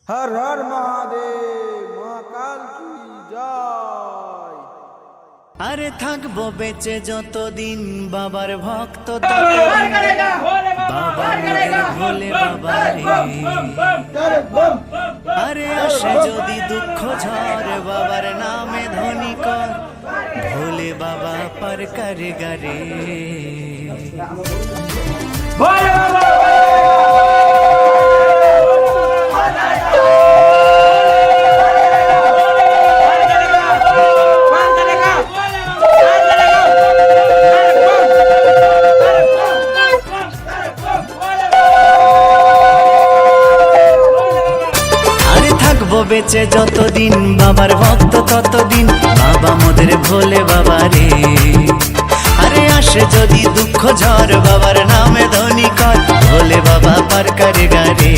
हर हर महादेव, महाकाल की जय। আরে থাকবো বেঁচে যতদিন বাবার ভক্ত ভোলে বাবা আরে আসে যদি দুঃখ ঝড় বাবার নামে ধ্বনি কর ভোলে বাবা পার করে গারে ভোলে বাবা। বেঁচে যতদিন বাবার ভক্ত ততদিন বাবা মোদের ভোলে বাবা রে। আরে আসে যদি দুঃখ ঝড় বাবার নামে ধ্বনি কর ভোলে বাবা পার করে গারে।